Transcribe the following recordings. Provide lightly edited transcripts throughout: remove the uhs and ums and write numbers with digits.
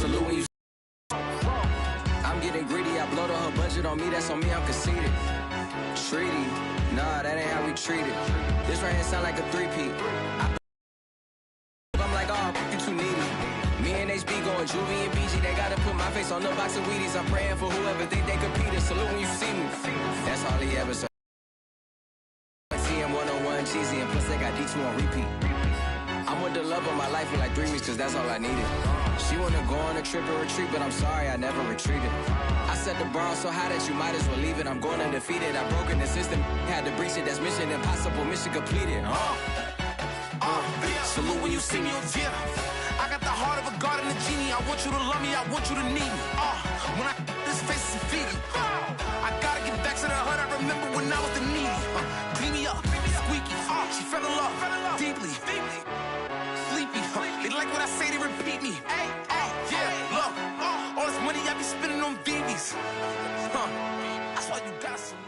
Salute when you. I'm getting greedy. I blow the whole budget on me. That's on me. I'm conceited. Treaty. Nah, that ain't how we treat it. This right here sound like a three-peat. I'm like, oh, you too needy. Me and HB going Juvie and BG. They gotta put my face on the box of Wheaties. I'm praying for whoever think they competed. Salute when you see me. That's all he ever said. See him one-on-one cheesy, and plus they got D2 on repeat. I'm with the love of my life for like 3 weeks, cause that's all I needed. She wanna go on a trip and retreat, but I'm sorry, I never retreated. I set the bar so high that you might as well leave it. I'm going undefeated. I broken the system, had to breach it. That's mission impossible, mission completed. Salute when you see me, yeah. I got the heart of a god and a genie. I want you to love me, I want you to need me. When I this face is Fiji. I gotta get back to the hood. I remember when I was the needy. Clean me up, squeaky. She fell in love, deeply. Sleepy. They like what I say, they repeat me. Yeah, look. All this money I be spending on BBs. That's why you got some.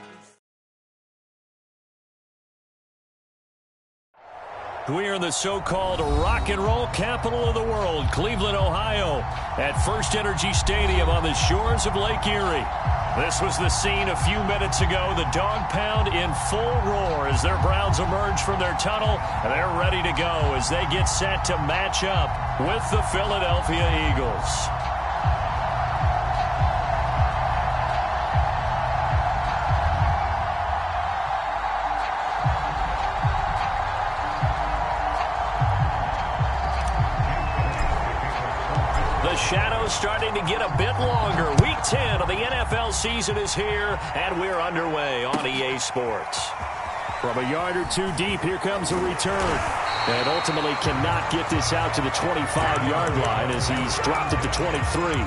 We are in the so-called rock and roll capital of the world, Cleveland, Ohio, at First Energy Stadium on the shores of Lake Erie. This was the scene a few minutes ago. The dog pound in full roar as their Browns emerge from their tunnel, and they're ready to go as they get set to match up with the Philadelphia Eagles. Shadows starting to get a bit longer. Week 10 of the NFL season is here, and we're underway on EA Sports. From a yard or two deep, here comes a return. And ultimately cannot get this out to the 25-yard line as he's dropped it to 23.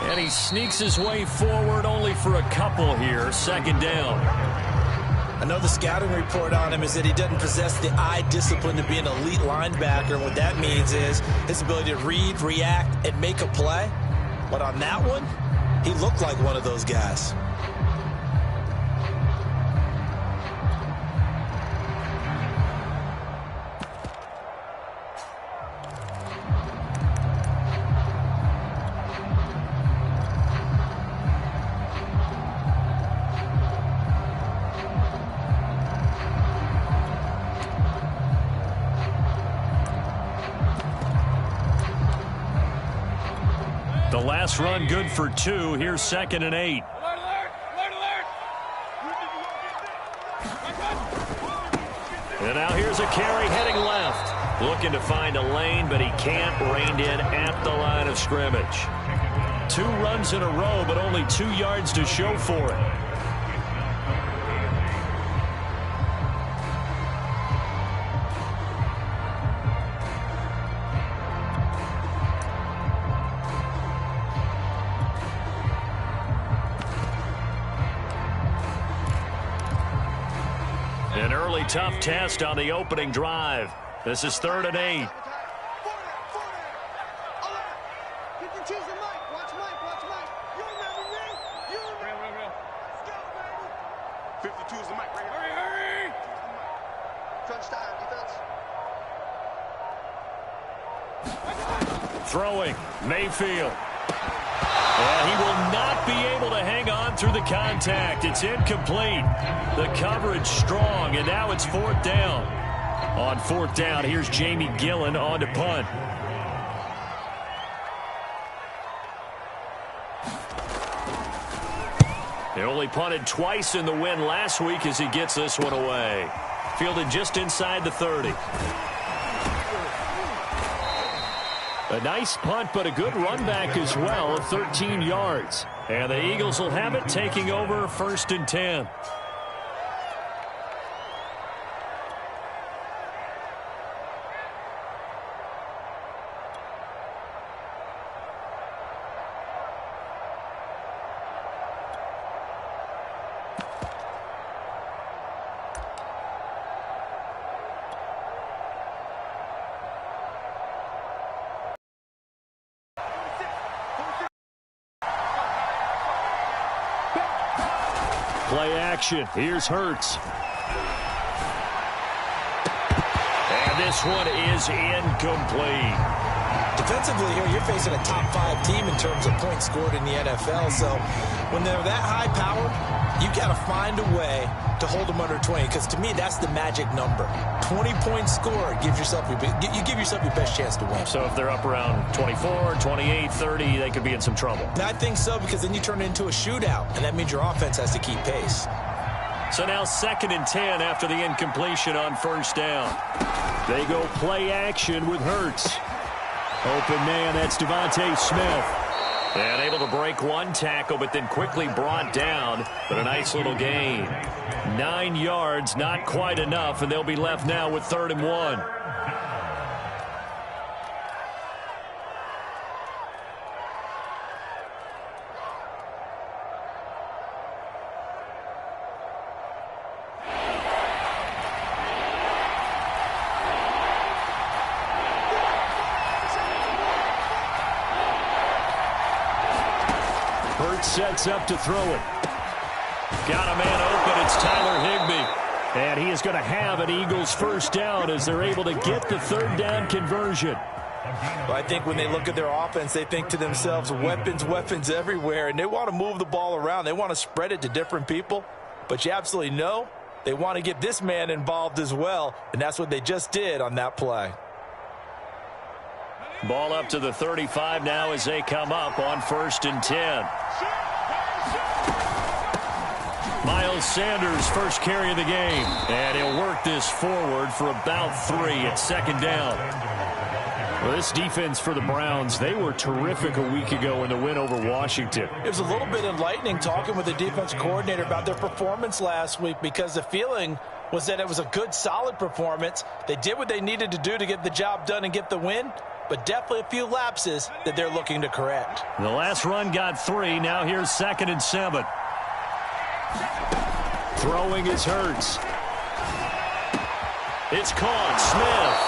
And he sneaks his way forward only for a couple here. Second down. I know the scouting report on him is that he doesn't possess the eye discipline to be an elite linebacker. What that means is his ability to read, react, and make a play. But on that one, he looked like one of those guys. The last run good for 2. Here's 2nd and 8. And now here's a carry heading left. Looking to find a lane, but he can't. Reined in at the line of scrimmage. 2 runs in a row, but only 2 yards to show for it. An early tough test on the opening drive. This is 3rd and 8. Throwing, Mayfield. And he will not be able to hang on through the contact. It's incomplete. The coverage strong, and now it's 4th down. On 4th down, here's Jamie Gillen on to punt. only punted twice in the win last week as he gets this one away. Fielded just inside the 30. A nice punt, but a good run back as well of 13 yards. And the Eagles will have it, taking over 1st and 10. Play action. Here's Hurts. And this one is incomplete. Defensively here, you're facing a top 5 team in terms of points scored in the NFL. So when they're that high powered, you got to find a way to hold them under 20. Because to me, that's the magic number. 20 points scored gives yourself your best chance to win. So if they're up around 24, 28, 30, they could be in some trouble. I think so, because then you turn it into a shootout, and that means your offense has to keep pace. So now 2nd and 10 after the incompletion on 1st down. They go play action with Hurts. Open man, that's Devontae Smith. And able to break one tackle, but then quickly brought down. But a nice little gain. 9 yards, not quite enough, and they'll be left now with 3rd and 1. Sets up to throw it. Got a man open. It's Tyler Higbee. And he is going to have an Eagles 1st down as they're able to get the 3rd down conversion. Well, I think when they look at their offense, they think to themselves, weapons everywhere, and they want to move the ball around. They want to spread it to different people. But you absolutely know they want to get this man involved as well, and that's what they just did on that play. Ball up to the 35 now as they come up on 1st and 10. Miles Sanders, first carry of the game. And he'll work this forward for about 3 at 2nd down. Well, this defense for the Browns, they were terrific a week ago in the win over Washington. It was a little bit enlightening talking with the defense coordinator about their performance last week, because the feeling was that it was a good, solid performance. They did what they needed to do to get the job done and get the win, but definitely a few lapses that they're looking to correct. The last run got 3. Now here's 2nd and 7. Throwing is Hurts. It's caught. Smith.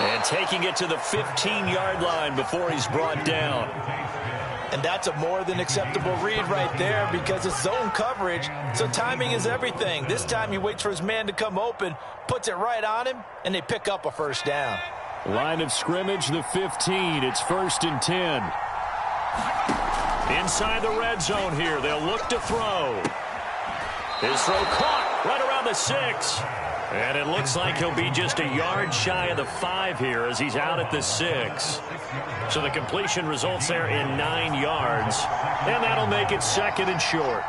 And taking it to the 15-yard line before he's brought down. And that's a more than acceptable read right there, because it's zone coverage, so timing is everything. This time he waits for his man to come open, puts it right on him, and they pick up a 1st down. Line of scrimmage, the 15. It's 1st and 10. Inside the red zone here. They'll look to throw. His throw caught right around the 6. And it looks like he'll be just a yard shy of the 5 here as he's out at the 6. So the completion results there in 9 yards. And that'll make it 2nd and short.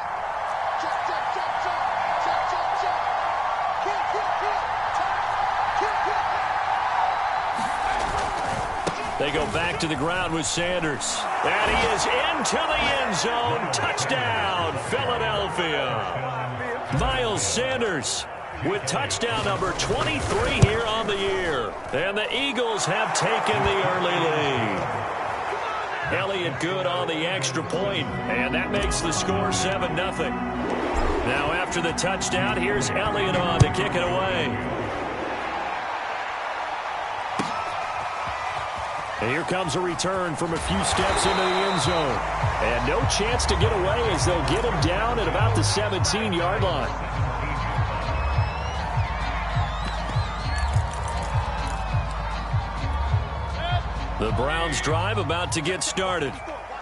They go back to the ground with Sanders. And he is into the end zone. Touchdown, Philadelphia. Miles Sanders with touchdown number 23 here on the year. And the Eagles have taken the early lead. Elliott good on the extra point, and that makes the score 7-0. Now after the touchdown, here's Elliott on to kick it away. And here comes a return from a few steps into the end zone. And no chance to get away as they'll get him down at about the 17-yard line. The Browns drive about to get started.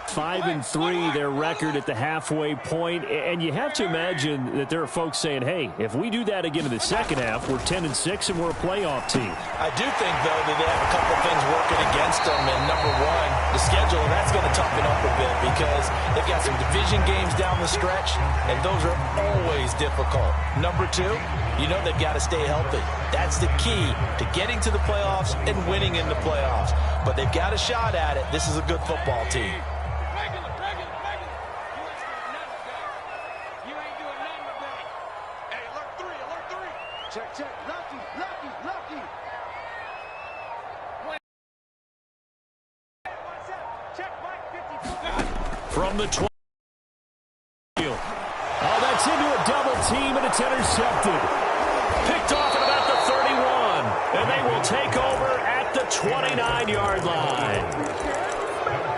5-3 their record at the halfway point, and you have to imagine that there are folks saying, hey, if we do that again in the second half, we're 10-6 and we're a playoff team. I do think, though, that they have a couple of things working against them, and number one, the schedule, that's going to toughen up a bit because they've got some division games down the stretch, and those are always difficult. Number two, you know they've got to stay healthy. That's the key to getting to the playoffs and winning in the playoffs. But they've got a shot at it. This is a good football team. Check, lucky. From the 20. Oh, that's into a double team, and it's intercepted. Picked off at about the 31, and they will take over at the 29-yard line.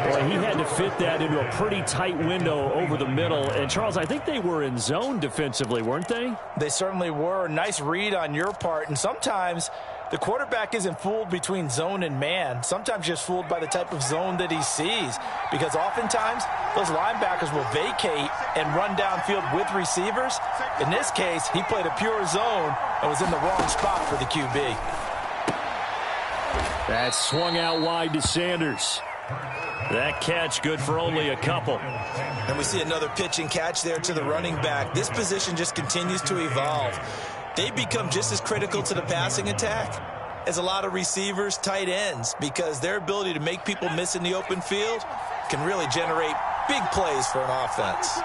Boy, he had to fit that into a pretty tight window over the middle. And, Charles, I think they were in zone defensively, weren't they? They certainly were. Nice read on your part. And sometimes the quarterback isn't fooled between zone and man. Sometimes just fooled by the type of zone that he sees. Because oftentimes, those linebackers will vacate and run downfield with receivers. In this case, he played a pure zone and was in the wrong spot for the QB. That swung out wide to Sanders. That catch good for only a couple. And we see another pitch and catch there to the running back. This position just continues to evolve. They become just as critical to the passing attack as a lot of receivers, tight ends, because their ability to make people miss in the open field can really generate big plays for an offense.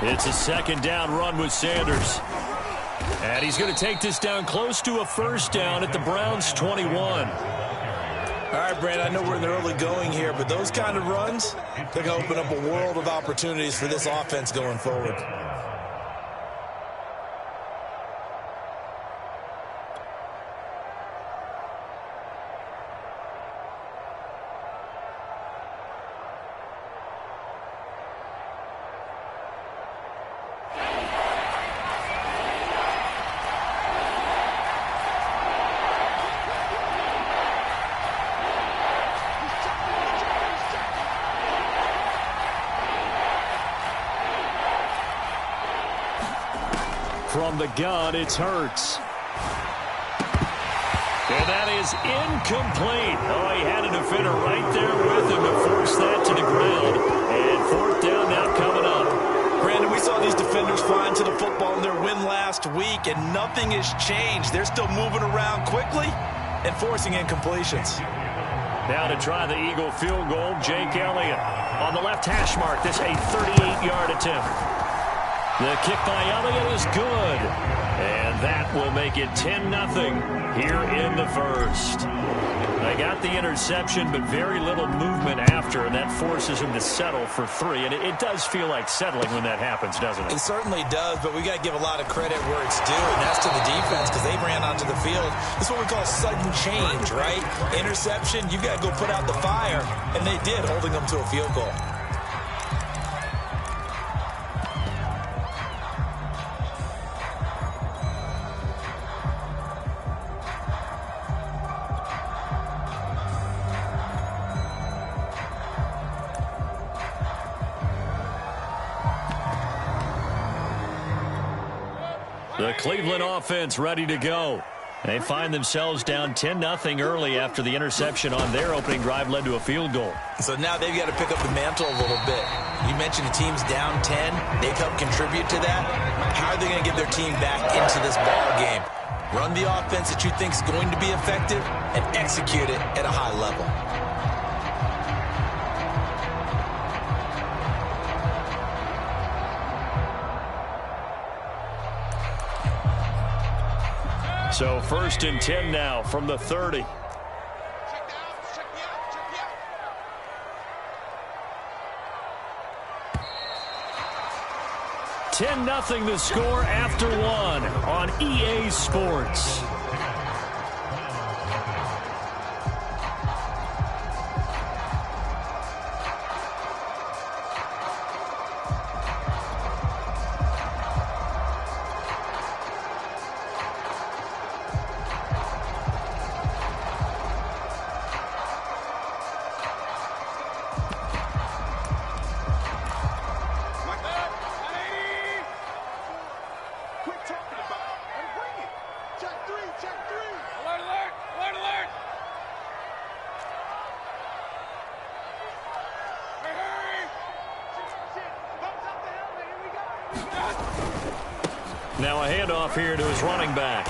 It's a second down run with Sanders. And he's going to take this down close to a first down at the Browns' 21. All right, Brandon, I know we're in the early going here, but those kind of runs, they're going to open up a world of opportunities for this offense going forward. From the gun, it's Hurts. And that is incomplete. Oh, he had a defender right there with him to force that to the ground. And fourth down now coming up. Brandon, we saw these defenders flying to the football in their win last week, and nothing has changed. They're still moving around quickly and forcing incompletions. Now to try the Eagle field goal, Jake Elliott. On the left hash mark, this a 38-yard attempt. The kick by Elliott is good. And that will make it 10-0 here in the first. They got the interception, but very little movement after, and that forces him to settle for 3. And it does feel like settling when that happens, doesn't it? It certainly does, but we got to give a lot of credit where it's due, and that's to the defense because they ran onto the field. This is what we call sudden change, right? Interception, you got to go put out the fire, and they did, holding them to a field goal. The Cleveland offense ready to go. They find themselves down 10-0 early after the interception on their opening drive led to a field goal. So now they've got to pick up the mantle a little bit. You mentioned the team's down 10. They've helped contribute to that. How are they going to get their team back into this ball game? Run the offense that you think is going to be effective and execute it at a high level. So 1st and 10 now from the 30. Ten nothing the score after 1 on EA Sports. Now a handoff here to his running back.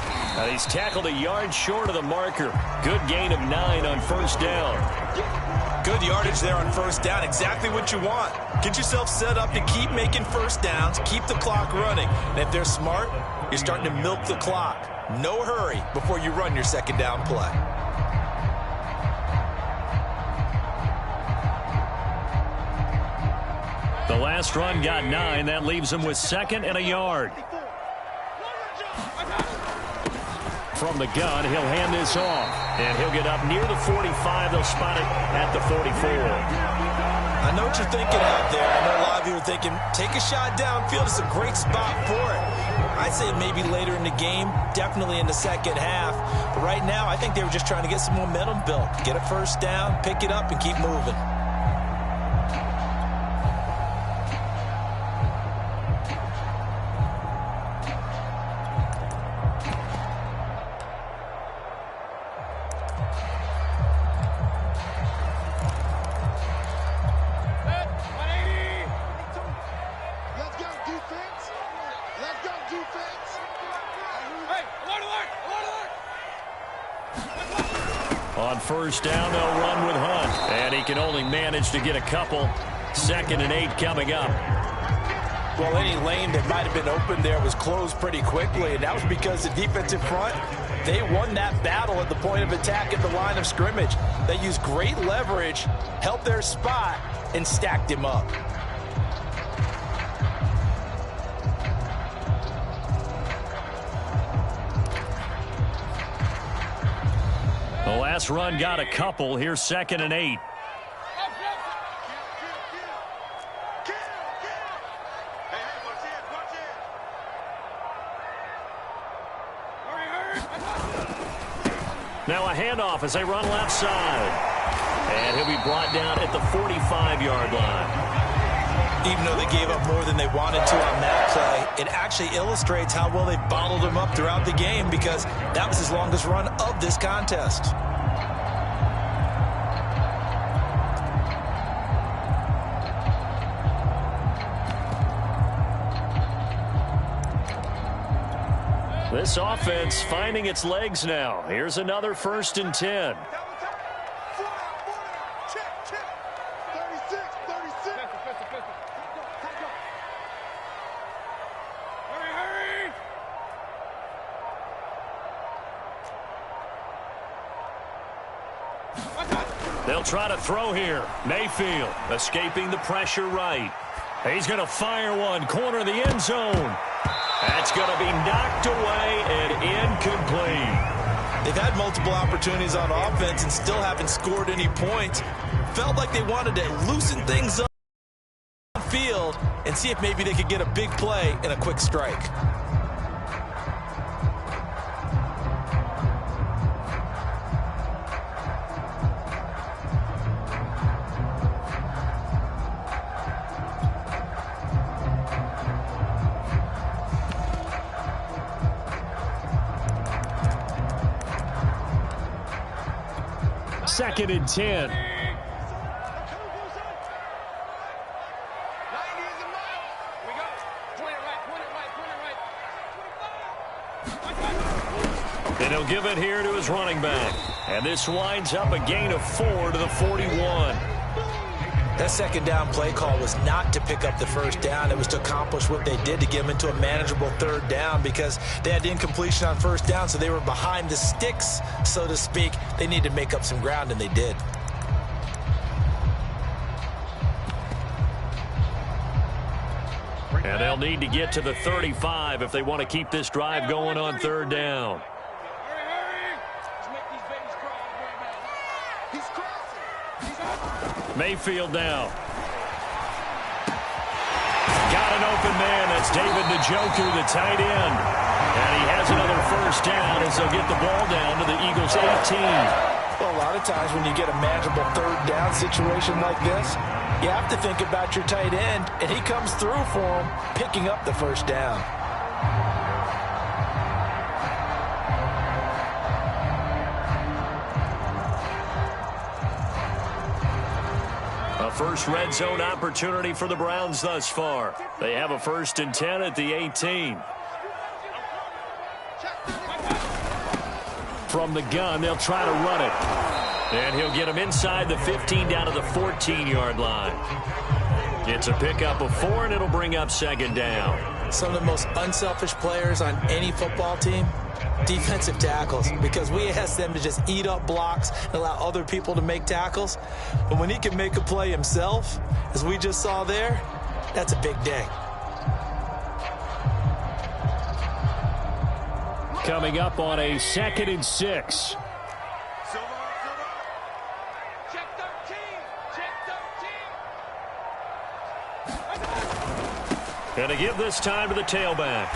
He's tackled a yard short of the marker. Good gain of 9 on first down. Good yardage there on first down. Exactly what you want. Get yourself set up to keep making first downs, keep the clock running. And if they're smart, you're starting to milk the clock. No hurry before you run your second down play. The last run got 9. That leaves him with 2nd and a yard. From the gun, he'll hand this off. And he'll get up near the 45. They'll spot it at the 44. I know what you're thinking out there. I know a lot of you are thinking, take a shot downfield. It's a great spot for it. I'd say maybe later in the game, definitely in the second half. But right now, I think they were just trying to get some momentum built. Get a first down, pick it up, and keep moving. On first down, they'll run with Hunt. And he can only manage to get a couple. 2nd and 8 coming up. Well, any lane that might have been open there was closed pretty quickly, and that was because the defensive front, they won that battle at the point of attack at the line of scrimmage. They used great leverage, held their spot, and stacked him up. The last run got a couple. Here's 2nd and 8. Now a handoff as they run left side. And he'll be brought down at the 45-yard line. Even though they gave up more than they wanted to on that play, it actually illustrates how well they bottled him up throughout the game, because that was his longest run of this contest. This offense finding its legs now. Here's another 1st and 10. They'll try to throw here. Mayfield escaping the pressure right. He's going to fire one. Corner of the end zone. That's going to be knocked away and incomplete. They've had multiple opportunities on offense and still haven't scored any points. Felt like they wanted to loosen things up on the field and see if maybe they could get a big play and a quick strike. Second and 10. And he'll give it here to his running back. And this winds up a gain of 4 to the 41. That second down play call was not to pick up the first down. It was to accomplish what they did to get them into a manageable third down, because they had incompletion on first down, so they were behind the sticks, so to speak. They needed to make up some ground, and they did. And they'll need to get to the 35 if they want to keep this drive going on third down. Mayfield now. Got an open man. That's David Njoku, the tight end. And he has another first down as they'll get the ball down to the Eagles' 18. Well, a lot of times when you get a manageable third down situation like this, you have to think about your tight end, and he comes through for him, picking up the first down. A first red zone opportunity for the Browns thus far. They have a 1st and 10 at the 18. From the gun, they'll try to run it. And he'll get him inside the 15 down to the 14-yard line. It's a pickup of 4, and it'll bring up second down. Some of the most unselfish players on any football team, defensive tackles, because we ask them to just eat up blocks and allow other people to make tackles. But when he can make a play himself, as we just saw there, that's a big day. Coming up on a 2nd and 6. Check 13. Check 13. Going to give this time to the tailback.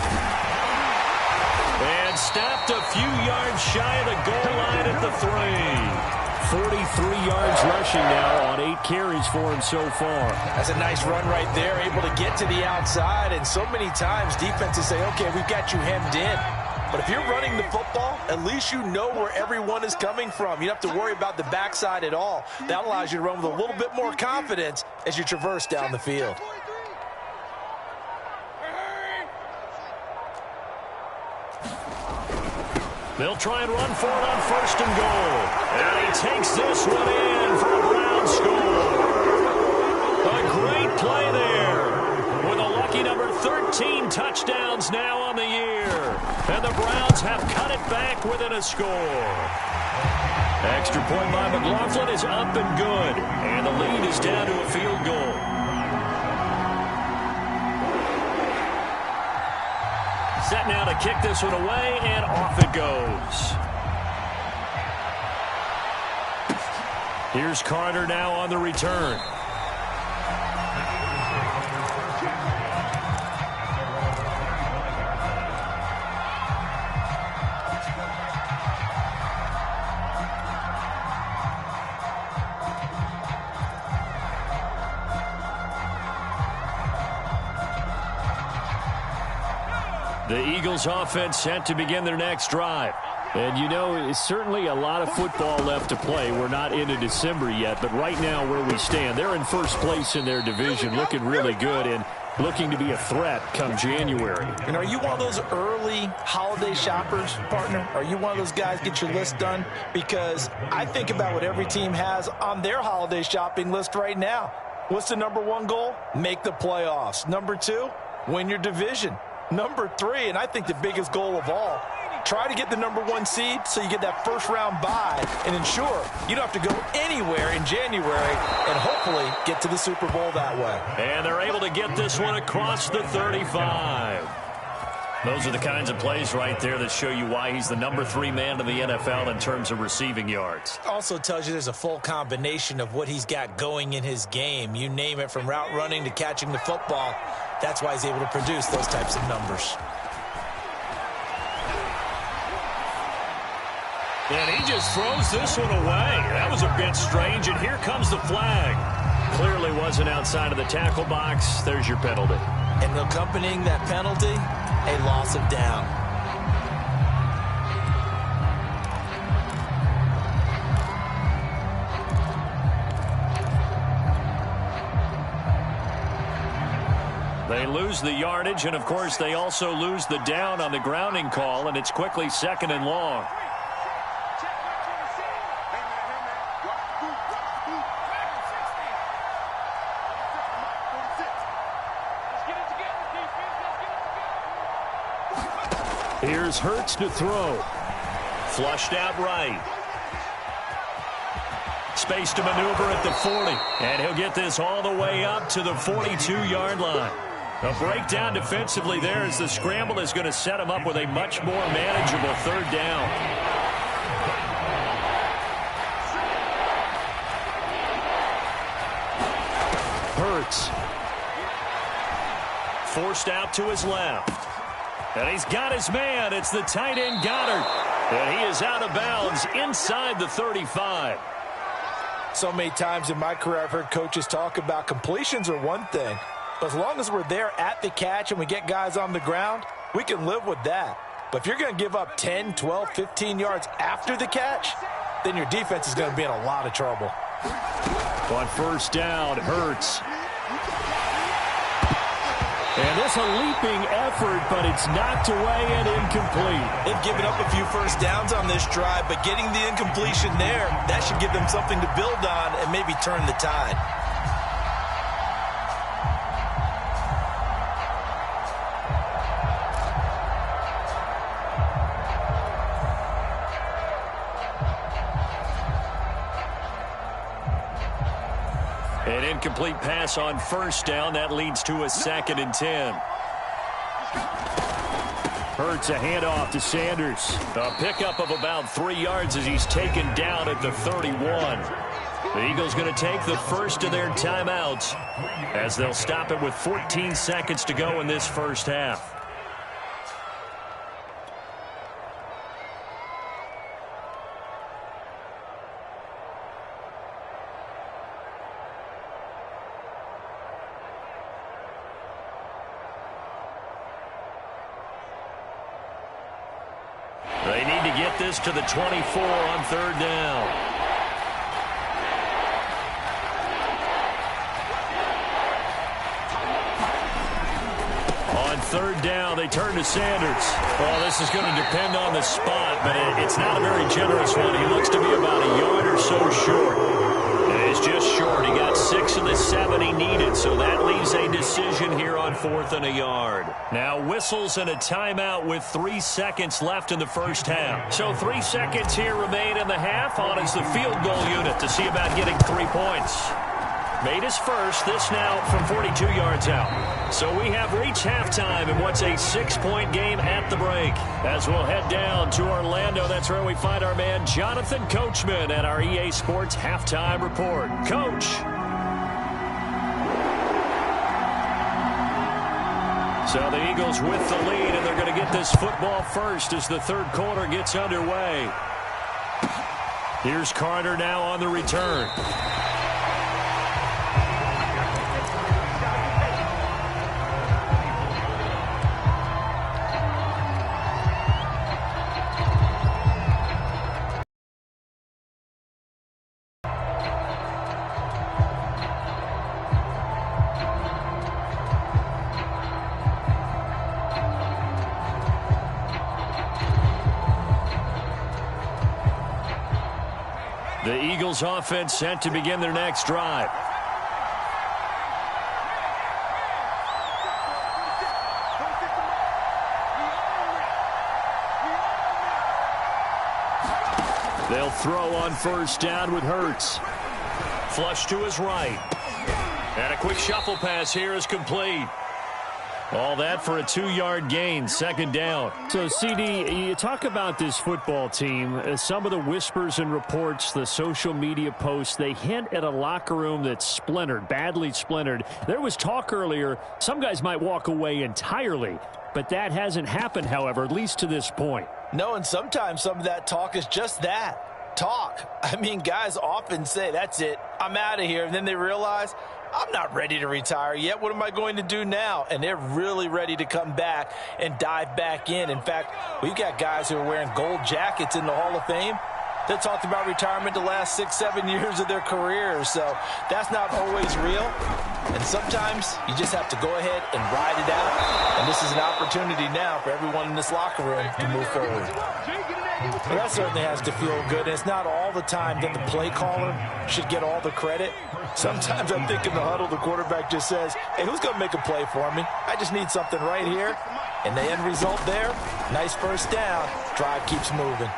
And stopped a few yards shy of the goal line at the 3. 43 yards rushing now on 8 carries for him so far. That's a nice run right there, able to get to the outside. And so many times defenses say, okay, we've got you hemmed in. But if you're running the football, at least you know where everyone is coming from. You don't have to worry about the backside at all. That allows you to run with a little bit more confidence as you traverse down the field. They'll try and run for it on 1st and goal. And he takes this one in for a Brown score. A great play there. With a lucky number 13 touchdowns now on the year. And the Browns have cut it back within a score. Extra point by McLaughlin is up and good. And the lead is down to a field goal. Set now to kick this one away, and off it goes. Here's Carter now on the return. The Eagles offense set to begin their next drive. And, you know, it's certainly a lot of football left to play. We're not into December yet, but right now where we stand, they're in first place in their division, looking really good and looking to be a threat come January. And are you one of those early holiday shoppers, partner? Are you one of those guys get your list done? Because I think about what every team has on their holiday shopping list right now. What's the number 1 goal? Make the playoffs. Number 2, win your division. Number 3, and I think the biggest goal of all, try to get the number 1 seed so you get that first-round bye and ensure you don't have to go anywhere in January and hopefully get to the Super Bowl that way. And they're able to get this one across the 35. Those are the kinds of plays right there that show you why he's the number 3 man in the NFL in terms of receiving yards. Also tells you there's a full combination of what he's got going in his game. You name it, from route running to catching the football. That's why he's able to produce those types of numbers. And he just throws this one away. That was a bit strange, and here comes the flag. Clearly wasn't outside of the tackle box. There's your penalty. And accompanying that penalty, a loss of down. They lose the yardage, and, of course, they also lose the down on the grounding call, and it's quickly 2nd and long. Here's Hurts to throw. Flushed out right. Space to maneuver at the 40. And he'll get this all the way up to the 42-yard line. A breakdown defensively there as the scramble is going to set him up with a much more manageable 3rd down. Hurts. Forced out to his left. And he's got his man. It's the tight end Goddard. And he is out of bounds inside the 35. So many times in my career I've heard coaches talk about completions are one thing. But as long as we're there at the catch and we get guys on the ground, we can live with that. But if you're going to give up 10, 12, 15 yards after the catch, then your defense is going to be in a lot of trouble. On 1st down, Hurts. And this a leaping effort, but it's knocked away and incomplete. They've given up a few first downs on this drive, but getting the incompletion there, that should give them something to build on and maybe turn the tide. An incomplete pass on first down. That leads to a 2nd and 10. Hurts a handoff to Sanders. A pickup of about 3 yards as he's taken down at the 31. The Eagles going to take the first of their timeouts as they'll stop it with 14 seconds to go in this first half. They need to get this to the 24 on 3rd down. On 3rd down, they turn to Sanders. Well, this is going to depend on the spot, but it's not a very generous one. He looks to be about a yard or so short. And it's just short. He got 6 of the 7 he needed, so that leaves a decision here on 4th and a yard. Now whistles and a timeout with 3 seconds left in the first half. So 3 seconds here remain in the half. On is the field goal unit to see about getting 3 points. Made his first, this now from 42 yards out. So we have reached halftime in what's a 6-point game at the break. As we'll head down to Orlando, that's where we find our man Jonathan Coachman at our EA Sports Halftime Report. Coach. So the Eagles with the lead, and they're going to get this football first as the 3rd quarter gets underway. Here's Carter now on the return. The Eagles offense set to begin their next drive. They'll throw on first down with Hurts. Flush to his right. And a quick shuffle pass here is complete. All that for a 2-yard gain, 2nd down. So, CD, you talk about this football team. Some of the whispers and reports, the social media posts, they hint at a locker room that's splintered, badly splintered. There was talk earlier, some guys might walk away entirely. But that hasn't happened, however, at least to this point. No, and sometimes some of that talk is just that, talk. I mean, guys often say, that's it, I'm out of here. And then they realize, I'm not ready to retire yet. What am I going to do now? And they're really ready to come back and dive back in. In fact, we've got guys who are wearing gold jackets in the Hall of Fame that talked about retirement the last 6-7 years of their careers. So that's not always real. And sometimes you just have to go ahead and ride it out. And this is an opportunity now for everyone in this locker room to move forward. Well, that certainly has to feel good. And it's not all the time that the play caller should get all the credit. Sometimes I think in the huddle, the quarterback just says, hey, who's going to make a play for me? I just need something right here. And the end result there, nice first down. Drive keeps moving.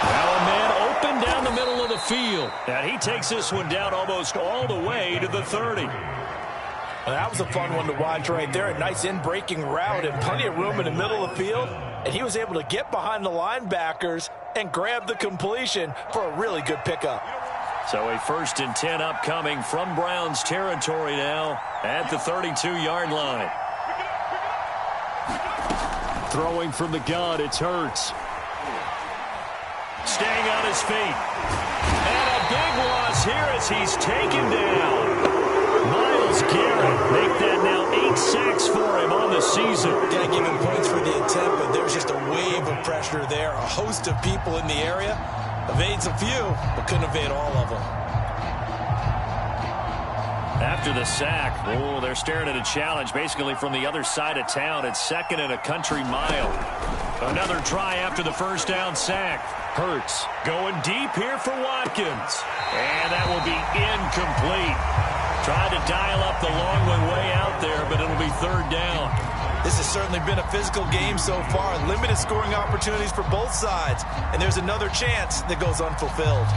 Now a man open down the middle of the field. And he takes this one down almost all the way to the 30. Well, that was a fun one to watch right there. A nice in-breaking route and plenty of room in the middle of the field. And he was able to get behind the linebackers and grab the completion for a really good pickup. So a 1st and 10 upcoming from Browns territory now at the 32-yard line. Throwing from the gun, it's Hurts. Staying on his feet. And a big loss here as he's taken down. Myles Garrett make that now 8 sacks for him on the season. Got to give him points for the attempt, but there's just a wave of pressure there. A host of people in the area. Evades a few, but couldn't evade all of them. After the sack, oh, they're staring at a challenge basically from the other side of town. It's 2nd and a country mile. Another try after the first down sack. Hurts going deep here for Watkins. And that will be incomplete. Tried to dial up the long way out there, but it'll be 3rd down. This has certainly been a physical game so far. Limited scoring opportunities for both sides. And there's another chance that goes unfulfilled.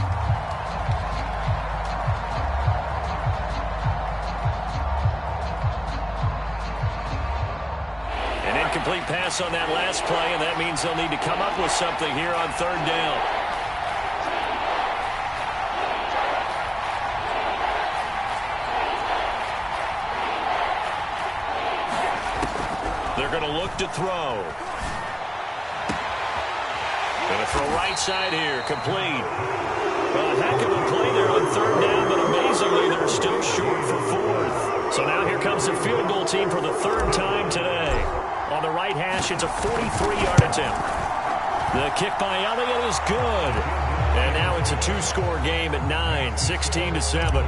An incomplete pass on that last play, and that means they'll need to come up with something here on 3rd down. They're going to look to throw. Going to throw right side here, complete. Well, a heck of a play there on 3rd down, but amazingly they're still short for 4th. So now here comes the field goal team for the 3rd time today. On the right hash, it's a 43-yard attempt. The kick by Elliott is good. And now it's a 2-score game at 9, 16-7.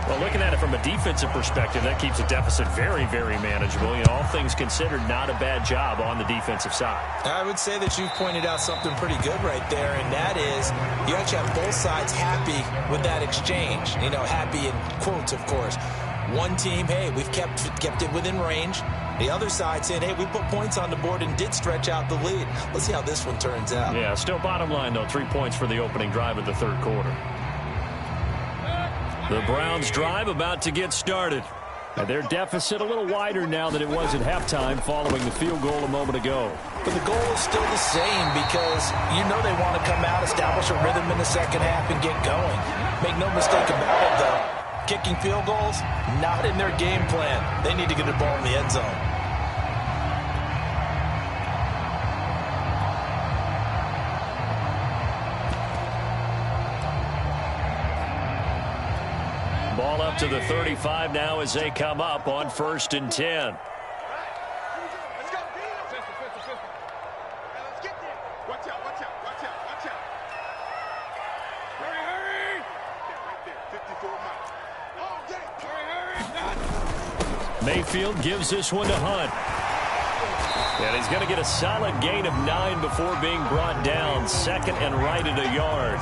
Well, looking at it from a defensive perspective, that keeps the deficit very, very manageable. You know, all things considered, not a bad job on the defensive side. I would say that you've pointed out something pretty good right there, and that is you actually have both sides happy with that exchange. You know, happy in quotes, of course. One team, hey, we've kept it within range. The other side saying, hey, we put points on the board and did stretch out the lead. Let's see how this one turns out. Yeah, still bottom line, though, 3 points for the opening drive of the 3rd quarter. The Browns drive about to get started. And their deficit a little wider now than it was at halftime following the field goal a moment ago. But the goal is still the same because you know they want to come out, establish a rhythm in the second half, and get going. Make no mistake about it, though. Kicking field goals, not in their game plan. They need to get the ball in the end zone. Ball up to the 35 now as they come up on 1st and 10. Let's go. Let's get there. Watch out. Hurry. Right there, 54 miles. All day. Hurry. Mayfield gives this one to Hunt. And he's going to get a solid gain of 9 before being brought down. 2nd and right at a yard.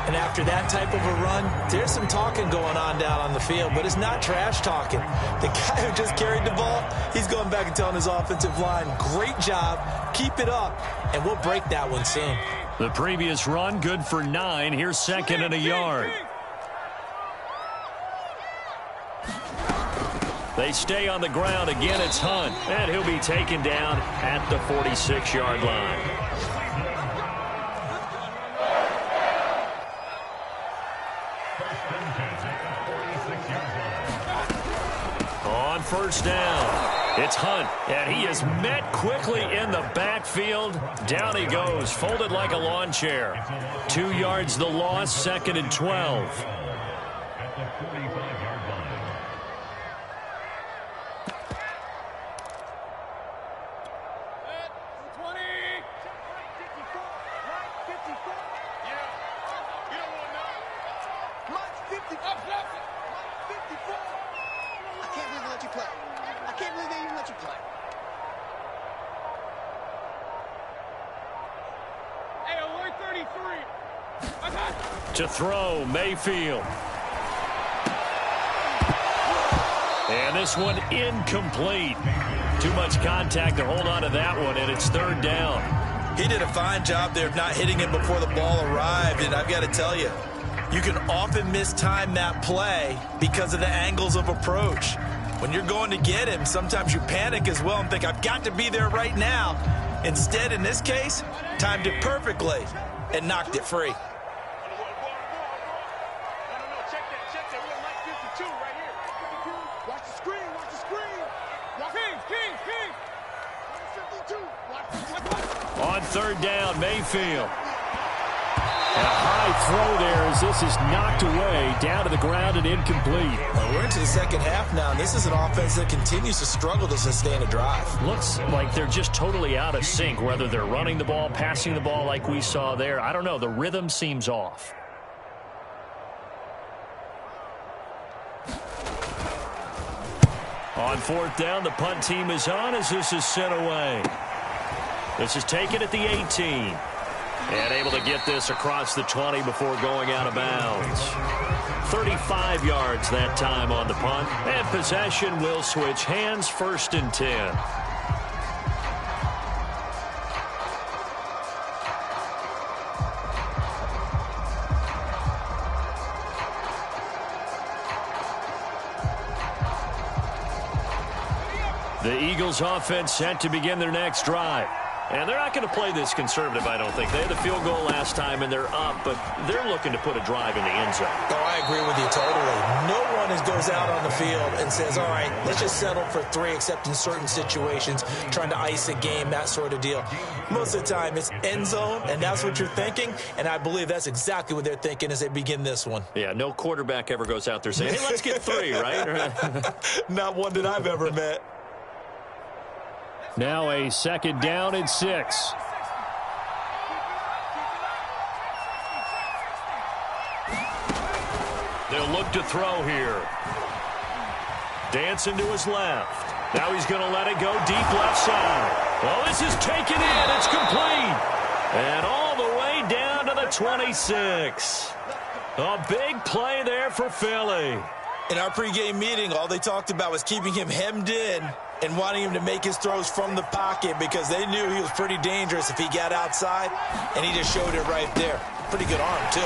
And after that type of a run, there's some talking going on down on the field, but it's not trash talking. The guy who just carried the ball, he's going back and telling his offensive line, great job, keep it up, and we'll break that one soon. The previous run, good for 9. Here's 2nd and a yard. They stay on the ground. Again, it's Hunt, and he'll be taken down at the 46-yard line. On 1st down, it's Hunt, and he is met quickly in the backfield. Down he goes, folded like a lawn chair. 2 yards the loss, 2nd and 12. To throw, Mayfield. And this one incomplete. Too much contact to hold on to that one, and it's 3rd down. He did a fine job there of not hitting him before the ball arrived, and I've got to tell you, you can often mistime that play because of the angles of approach. When you're going to get him, sometimes you panic as well and think, I've got to be there right now. Instead, in this case, timed it perfectly and knocked it free. On 3rd down, Mayfield. A high throw there as this is knocked away, down to the ground and incomplete. Well, we're into the second half now, and this is an offense that continues to struggle to sustain a drive. Looks like they're just totally out of sync, whether they're running the ball, passing the ball like we saw there. I don't know. The rhythm seems off. On fourth down, the punt team is on as this is sent away. This is taken at the 18. And able to get this across the 20 before going out of bounds. 35 yards that time on the punt. And possession will switch hands, 1st and 10. The Eagles offense set to begin their next drive. And they're not going to play this conservative, I don't think. They had the field goal last time, and they're up, but they're looking to put a drive in the end zone. Oh, I agree with you totally. No one goes out on the field and says, all right, let's just settle for 3, except in certain situations, trying to ice a game, that sort of deal. Most of the time, it's end zone, and that's what you're thinking, and I believe that's exactly what they're thinking as they begin this one. Yeah, no quarterback ever goes out there saying, hey, let's get 3, right? Not one that I've ever met. Now a 2nd down and 6. They'll look to throw here. Dancing to his left. Now he's going to let it go deep left side. Well, this is taken in. It's complete. And all the way down to the 26. A big play there for Philly. In our pregame meeting, all they talked about was keeping him hemmed in and wanting him to make his throws from the pocket because they knew he was pretty dangerous if he got outside, and he just showed it right there. Pretty good arm, too.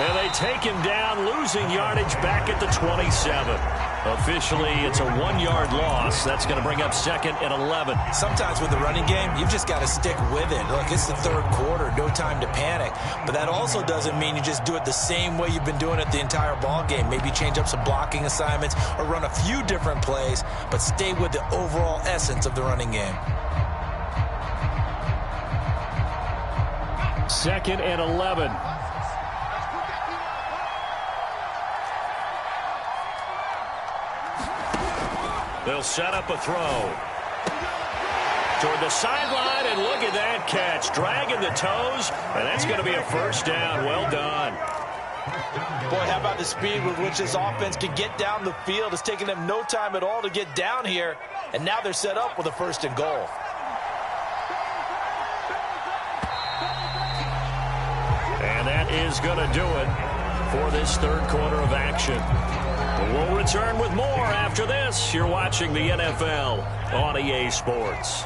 And they take him down, losing yardage back at the 27. Officially, it's a 1-yard loss. That's going to bring up 2nd and 11. Sometimes with the running game, you've just got to stick with it. Look, it's the 3rd quarter, no time to panic. But that also doesn't mean you just do it the same way you've been doing it the entire ball game. Maybe change up some blocking assignments or run a few different plays, but stay with the overall essence of the running game. 2nd and 11. They'll set up a throw. Toward the sideline, and look at that catch. Dragging the toes, and that's going to be a 1st down. Well done. Boy, how about the speed with which this offense can get down the field? It's taking them no time at all to get down here, and now they're set up with a 1st and goal. And that is going to do it for this 3rd quarter of action. We'll return with more after this. You're watching the NFL on EA Sports.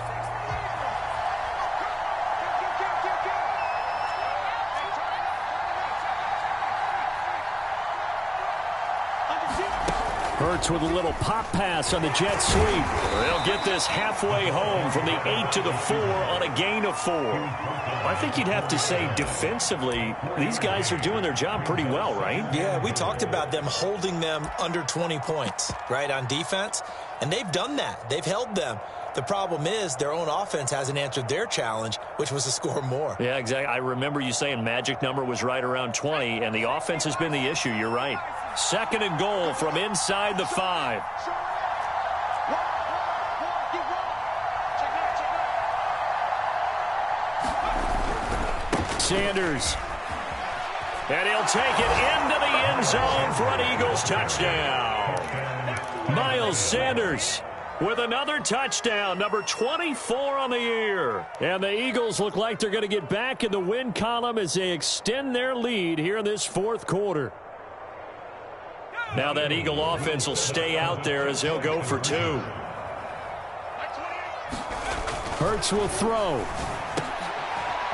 Hurts with a little pop pass on the jet sweep. They'll get this halfway home from the 8 to the 4 on a gain of 4. I think you'd have to say defensively, these guys are doing their job pretty well, right? Yeah, we talked about them holding them under 20 points, right, on defense. And they've done that. They've held them. The problem is their own offense hasn't answered their challenge, which was to score more. Yeah, exactly. I remember you saying magic number was right around 20, and the offense has been the issue. You're right. 2nd and goal from inside the 5. Sanders. And he'll take it into the end zone for an Eagles touchdown. Miles Sanders with another touchdown, number 24 on the year. And the Eagles look like they're going to get back in the win column as they extend their lead here in this 4th quarter. Now that Eagle offense will stay out there as they'll go for 2. Hurts will throw.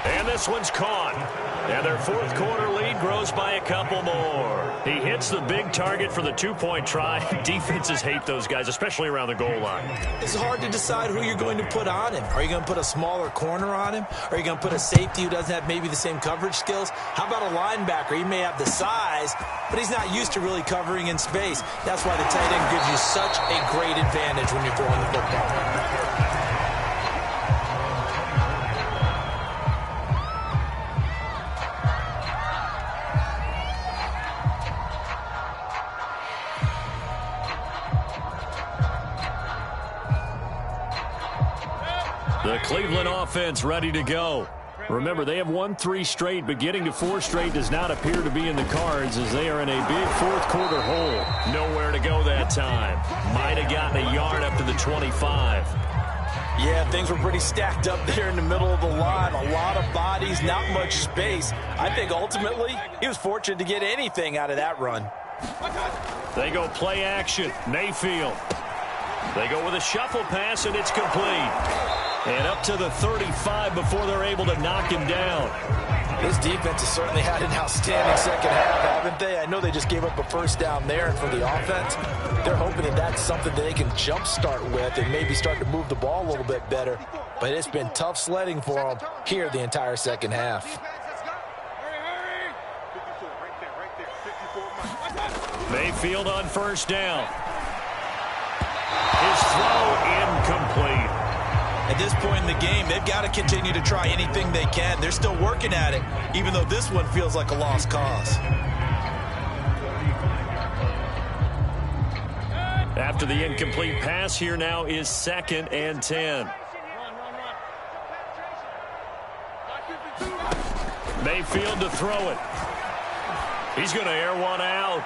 And this one's caught. And their 4th quarter lead grows by a couple more. He hits the big target for the 2-point try. Defenses hate those guys, especially around the goal line. It's hard to decide who you're going to put on him. Are you going to put a smaller corner on him? Are you going to put a safety who doesn't have maybe the same coverage skills? How about a linebacker? He may have the size, but he's not used to really covering in space. That's why the tight end gives you such a great advantage when you're throwing the football. The Cleveland offense ready to go. Remember, they have won 3 straight, but getting to 4 straight does not appear to be in the cards as they are in a big fourth-quarter hole. Nowhere to go that time. Might have gotten a yard up to the 25. Yeah, things were pretty stacked up there in the middle of the line. A lot of bodies, not much space. I think ultimately he was fortunate to get anything out of that run. They go play action. Mayfield. They go with a shuffle pass, and it's complete. And up to the 35 before they're able to knock him down. This defense has certainly had an outstanding second half, haven't they? I know they just gave up a first down there, and for the offense, they're hoping that that's something that they can jumpstart with and maybe start to move the ball a little bit better. But it's been tough sledding for them here the entire second half. Mayfield on first down. His throw incomplete. At this point in the game, they've got to continue to try anything they can. They're still working at it, even though this one feels like a lost cause. After the incomplete pass, here now is 2nd and 10. Mayfield to throw it. He's going to air one out.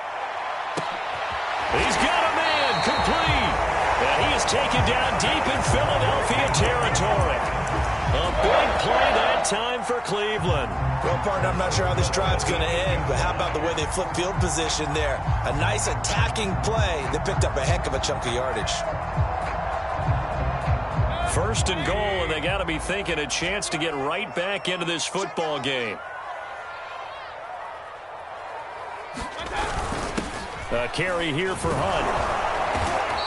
He's got a man complete. And he is taken down deep in Philadelphia territory. A big play that time for Cleveland. Well, partner, I'm not sure how this drive's going to end, but how about the way they flip field position there? A nice attacking play that picked up a heck of a chunk of yardage. 1st and goal, and they got to be thinking a chance to get right back into this football game. A carry here for Hunt.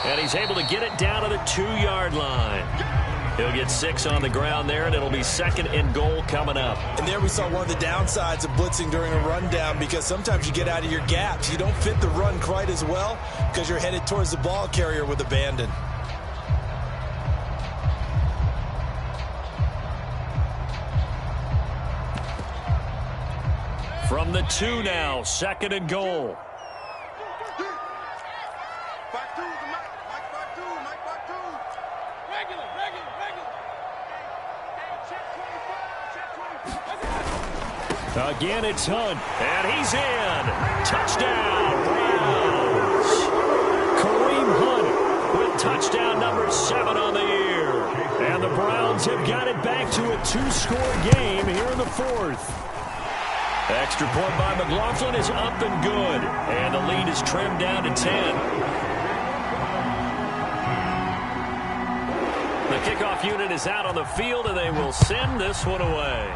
And he's able to get it down to the 2-yard line. He'll get 6 on the ground there, and it'll be 2nd and goal coming up. And there we saw one of the downsides of blitzing during a rundown, because sometimes you get out of your gaps. You don't fit the run quite as well because you're headed towards the ball carrier with abandon. From the 2 now, 2nd and goal. Again, it's Hunt, and he's in. Touchdown, Browns. Kareem Hunt with touchdown number 7 on the year. And the Browns have got it back to a 2-score game here in the 4th. Extra point by McLaughlin is up and good, and the lead is trimmed down to 10. The kickoff unit is out on the field, and they will send this one away.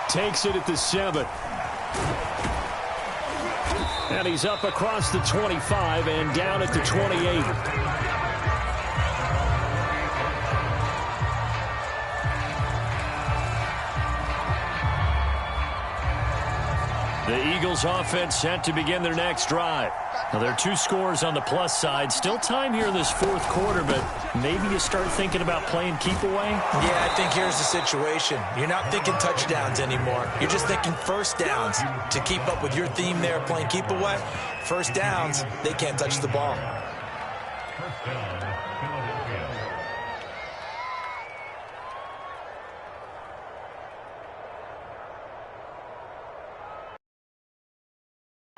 Takes it at the 7. And he's up across the 25 and down at the 28. The Eagles offense set to begin their next drive. Now, there are 2 scores on the plus side. Still time here in this 4th quarter, but maybe you start thinking about playing keep away? Yeah, I think here's the situation. You're not thinking touchdowns anymore. You're just thinking first downs. To keep up with your theme there, playing keep away, first downs, they can't touch the ball.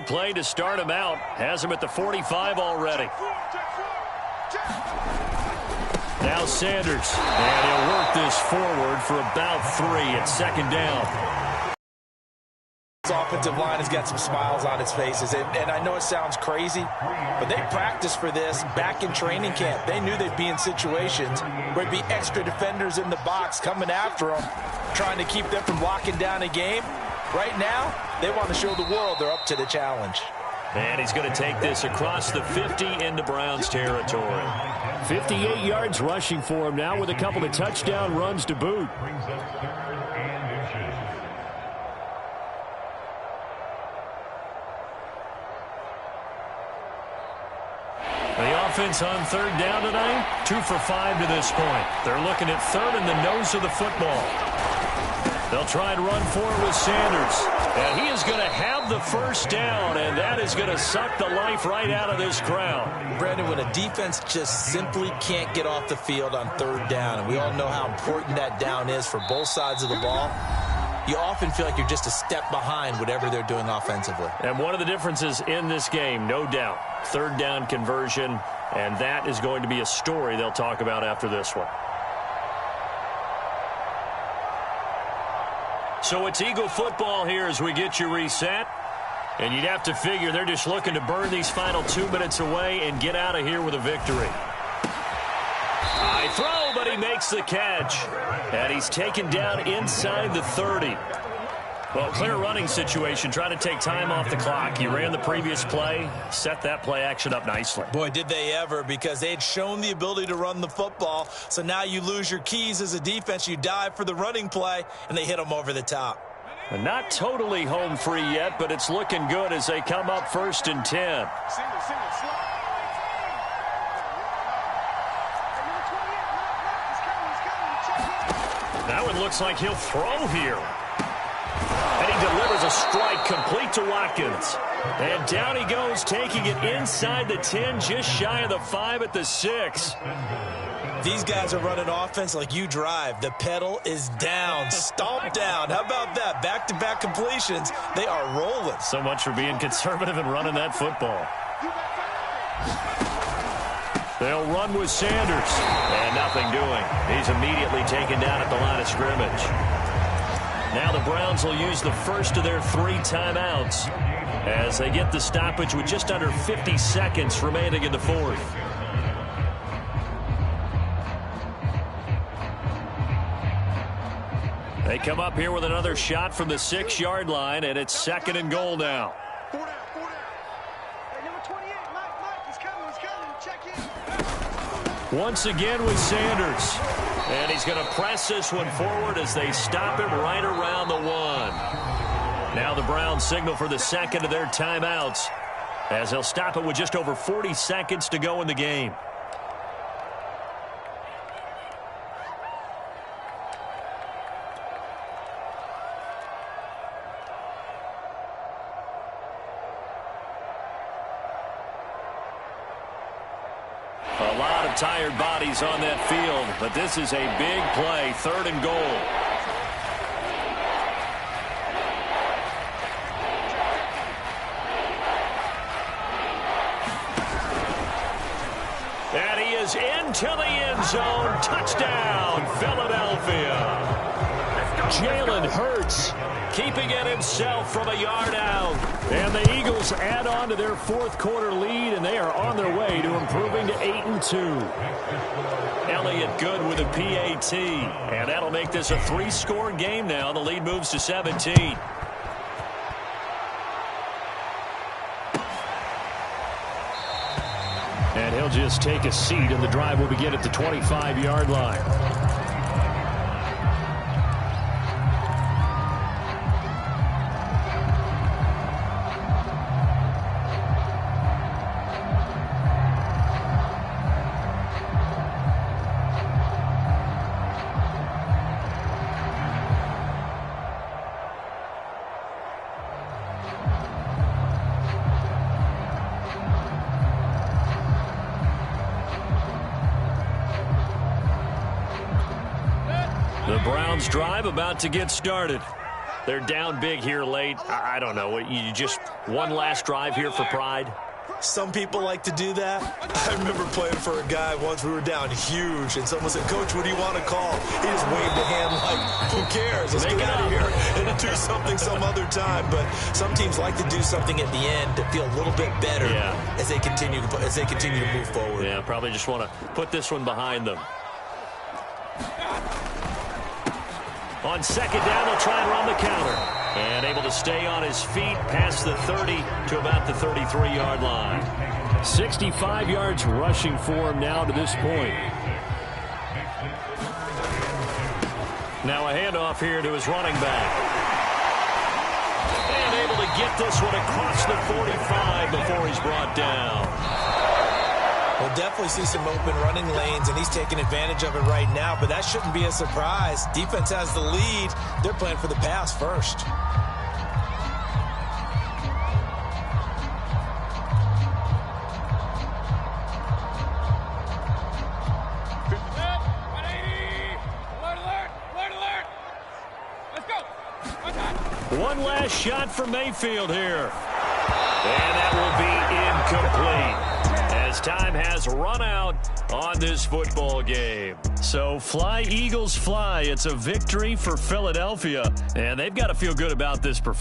Play to start him out. Has him at the 45 already. Now Sanders. And he'll work this forward for about 3 at 2nd down. This offensive line has got some smiles on its faces. And I know it sounds crazy, but they practiced for this back in training camp. They knew they'd be in situations where there'd be extra defenders in the box coming after them, trying to keep them from locking down a game. Right now, they want to show the world they're up to the challenge. And he's going to take this across the 50 into Browns territory. 58 yards rushing for him now with a couple of touchdown runs to boot. The offense on 3rd down tonight, 2 for 5 to this point. They're looking at 3rd and the nose of the football. They'll try and run for it with Sanders. And he is going to have the first down, and that is going to suck the life right out of this crowd. Brandon, when a defense just simply can't get off the field on third down, and we all know how important that down is for both sides of the ball, you often feel like you're just a step behind whatever they're doing offensively. And one of the differences in this game, no doubt, third down conversion, and that is going to be a story they'll talk about after this one. So it's Eagle football here as we get you reset. And you'd have to figure they're just looking to burn these final 2 minutes away and get out of here with a victory. High throw, but he makes the catch. And he's taken down inside the 30. Well, clear running situation, trying to take time off the clock. He ran the previous play, set that play action up nicely. Boy, did they ever, because they had shown the ability to run the football. So now you lose your keys as a defense. You dive for the running play, and they hit them over the top. And not totally home free yet, but it's looking good as they come up 1st and 10. That one looks like he'll throw here. And he delivers a strike complete to Watkins. And down he goes, taking it inside the 10, just shy of the 5 at the 6. These guys are running offense like you drive. The pedal is down, stomped down. How about that? Back-to-back completions. They are rolling. So much for being conservative and running that football. They'll run with Sanders. And nothing doing. He's immediately taken down at the line of scrimmage. Now the Browns will use the first of their 3 timeouts as they get the stoppage with just under 50 seconds remaining in the 4th. They come up here with another shot from the 6-yard line, and it's 2nd and goal now. Once again with Sanders. And he's going to press this one forward as they stop him right around the 1. Now the Browns signal for the 2nd of their timeouts as they'll stop it with just over 40 seconds to go in the game. A lot of tired bodies on that field, but this is a big play, 3rd and goal. And he is into the end zone. Touchdown, Philadelphia. Jalen Hurts keeping it himself from a yard out. And the Eagles add on to their 4th quarter lead, and they are on their way to improving to 8-2. Elliott good with a PAT. And that'll make this a 3-score game now. The lead moves to 17. And he'll just take a seat, and the drive will begin at the 25-yard line. The Browns drive about to get started. They're down big here late. I don't know. You just one last drive here for pride? Some people like to do that. I remember playing for a guy once. We were down huge, and someone said, "Coach, what do you want to call?" He just waved a hand like, "Who cares? Let's get out of here and do something some other time." But some teams like to do something at the end to feel a little bit better as they continue to move forward. Yeah, probably just want to put this one behind them. On 2nd down, they'll try and run the counter. And able to stay on his feet past the 30 to about the 33-yard line. 65 yards rushing for him now to this point. Now a handoff here to his running back. And able to get this one across the 45 before he's brought down. We'll definitely see some open running lanes, and he's taking advantage of it right now, but that shouldn't be a surprise. Defense has the lead. They're playing for the pass first. One last shot for Mayfield here. And that will be incomplete, as time has run out on this football game. So fly, Eagles, fly. It's a victory for Philadelphia, and they've got to feel good about this performance.